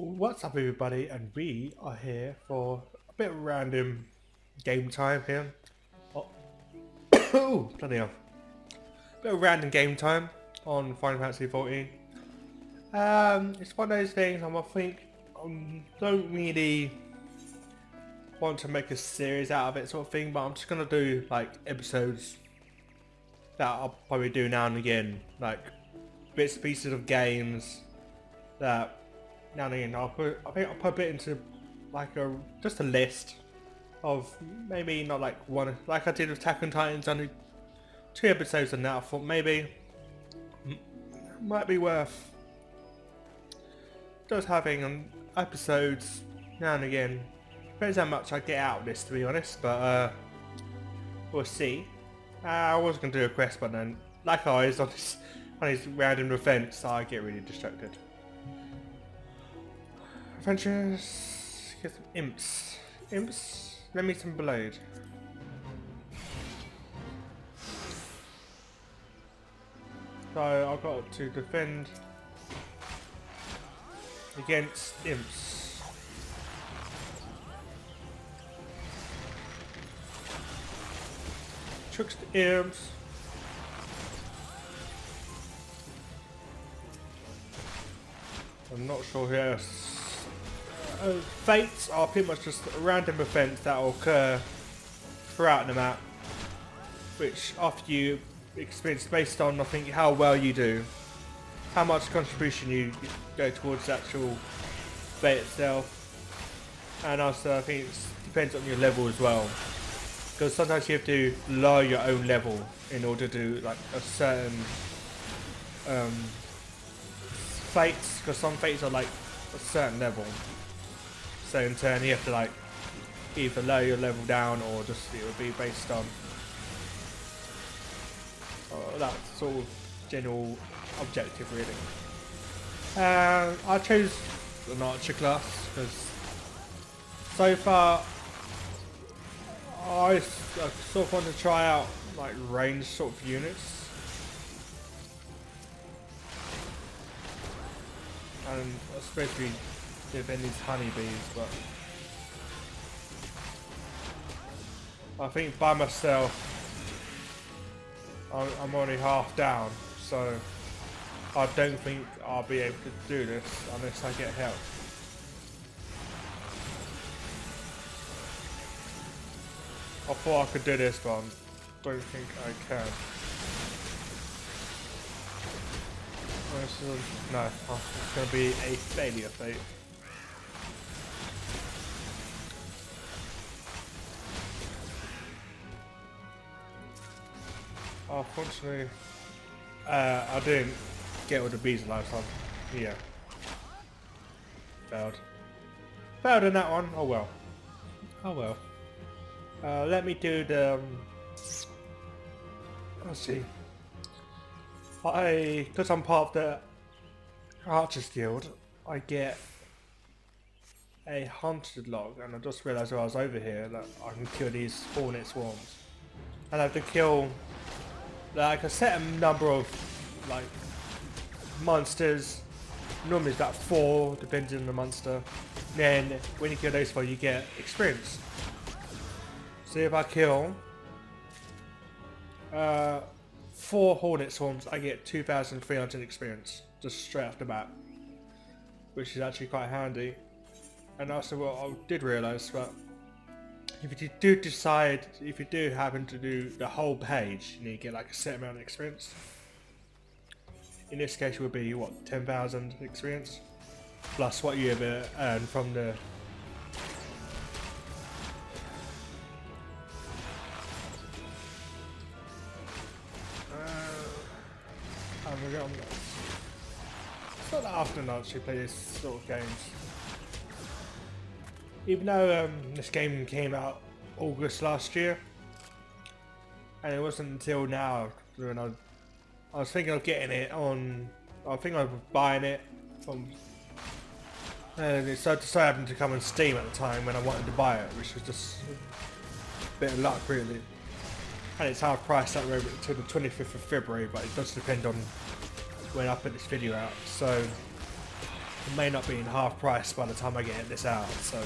What's up everybody, and we are here for a bit of random game time here. Oh, oh bloody hell. Bit of random game time on Final Fantasy 14. It's one of those things I think don't really want to make a series out of it sort of thing, but I'm just going to do like episodes that I'll probably do now and again, like bits and pieces of games that now and again I think I'll put it into like just a list of maybe not like one like I did with Attack on Titans, only 2 episodes on that. I thought maybe might be worth just having episodes now and again. Depends how much I get out of this, to be honest, but we'll see. I was going to do a quest, but then like always on these random events I get really distracted. Adventures, get some imps. Imps, let me some blade. So I've got to defend against imps. Tricks the imps. I'm not sure who else. Fates are pretty much just random events that will occur throughout the map, which after you experience based on I think how well you do, how much contribution you go towards the actual fate itself, and also I think it depends on your level as well, because sometimes you have to lower your own level in order to do like a certain fates, because some fates are like a certain level. So in turn you have to like either lower your level down or just it would be based on that sort of general objective really. I chose an archer class because so far I sort of want to try out like ranged sort of units, and especially defend these honeybees, but I think by myself I'm already half down, so I don't think I'll be able to do this unless I get help. I thought I could do this, but I don't think I can. No, it's going to be a failure fate. Unfortunately, I didn't get all the bees last time. Yeah. Failed. Failed in that one. Oh well. Oh well. Let me do the... let's see. Because I'm part of the Archers Guild, I get a hunted log, and I just realised while I was over here that I can kill these hornet swarms. And I have to kill like a set number of like monsters. Normally it's about 4 depending on the monster. Then when you kill those 4 you get experience. So if I kill 4 hornet swarms I get 2,300 experience just straight off the bat, which is actually quite handy. And also what I did realise, but if you do decide, if you do happen to do the whole page, you need to get like a set amount of experience. In this case it would be what, 10,000 experience plus what you ever earn from the it's not that often I actually play this sort of games. Even though this game came out August last year, and it wasn't until now when I was thinking of getting it on. I think I was buying it from, and it so happened to come on Steam at the time when I wanted to buy it, which was just a bit of luck really. And it's half price that way until the 25th of February, but it does depend on when I put this video out. So It may not be in half price by the time I get this out, so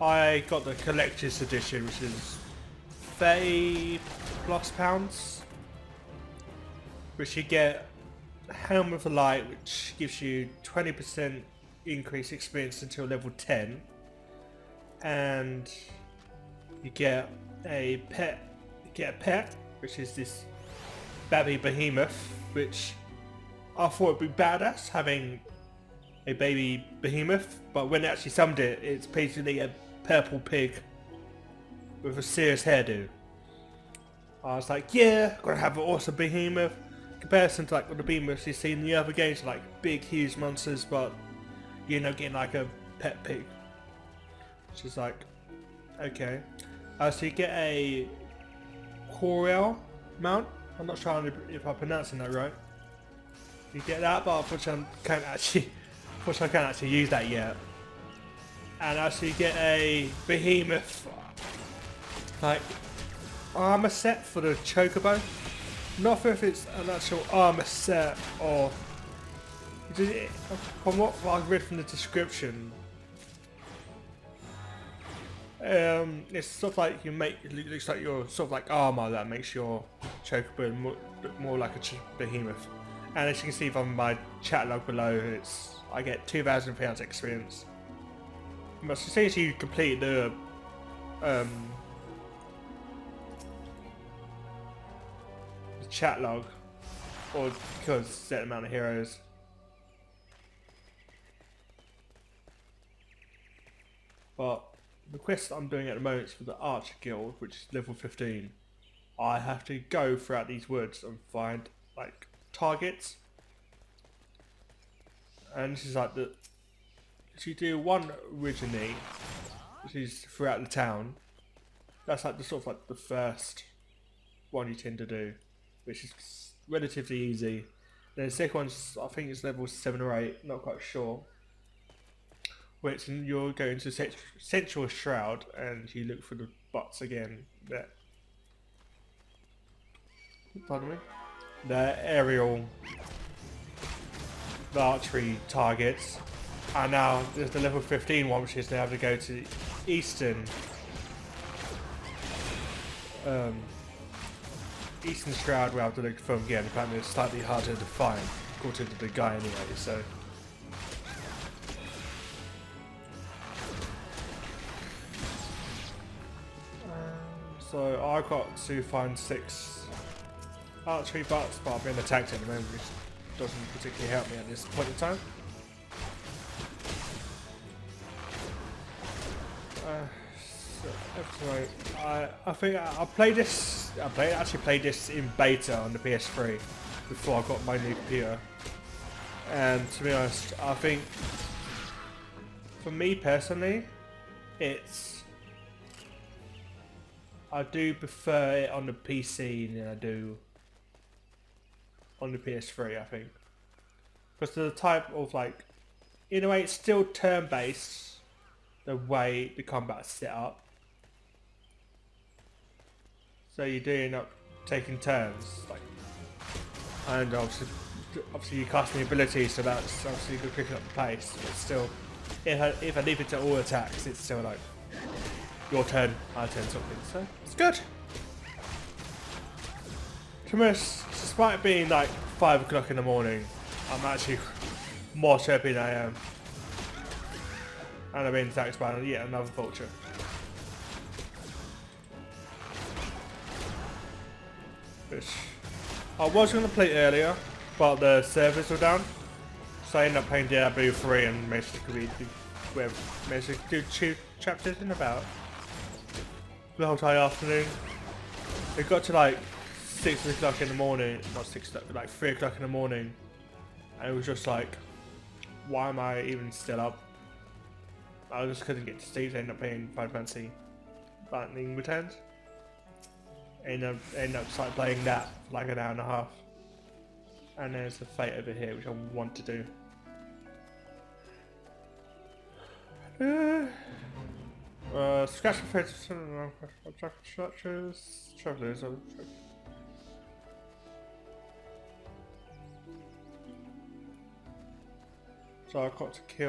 I got the collector's edition, which is £30+, which you get Helm of the Light, which gives you 20% increased experience until level 10, and you get a pet. You get a pet, which is this baby behemoth, which I thought would be badass having a baby behemoth, but when I actually summoned it, it's basically a purple pig with a serious hairdo. I was like, yeah, gotta have an awesome behemoth. In comparison to like the behemoths you see in the other games, like big, huge monsters, but you end up getting like a pet pig, which is like, okay. So you get a Corel mount. I'm not sure if I'm pronouncing that right. You get that, but unfortunately I can't actually use that yet. And actually get a behemoth like armor set for the chocobo. Not sure if it's an actual armor set or from what I've read from the description. It's sort of like it looks like your sort of like armor that makes your chocobo look more like a behemoth. And as you can see from my chat log below, I get £2,000 experience. But as soon as you complete the chat log, or because set amount of heroes. But the quest I'm doing at the moment is for the Archer Guild, which is level 15. I have to go throughout these woods and find like targets, and this is like so you do one originally, which is throughout the town. That's like the sort of like the first one you tend to do, which is relatively easy. Then the second one's, I think it's level 7 or 8, not quite sure. Which you're going to Central Shroud and you look for the bots again. Pardon me? The aerial, the archery targets. And now there's the level 15 one, which is they have to go to the Eastern Shroud where I have to look for them again. Apparently it's slightly harder to find, according to the guy anyway, so. So I got to find 6 archery bots, but I've been attacked at the moment, which doesn't particularly help me at this point in time. I think I played this. Actually played this in beta on the PS3 before I got my new computer. And to be honest, I think for me personally, I do prefer it on the PC than I do on the PS3. I think because the type of like, in a way, it's still turn-based. The way the combat's set up, so you do end up taking turns, like, and obviously you casting the ability, so that's obviously good picking up the pace. But still, if I leave it to all attacks, it's still like your turn, my turn, something. So it's good. Despite it being like 5 o'clock in the morning, I'm actually more chirpy than I am. And I've been attacked by yet another vulture. Which I was going to play earlier, but the servers were down. So I ended up playing Diablo 3 and managed to do 2 chapters in about the whole entire afternoon. It got to like 6 o'clock in the morning, not 6 o'clock, like 3 o'clock in the morning. And it was just like, why am I even still up? I just couldn't get to sleep, so I ended up playing Final Fantasy Lightning Returns. Ended up like playing that for like an hour and a half. And there's the Fate over here, which I want to do. Scratch the structures, travelers. So I've got to kill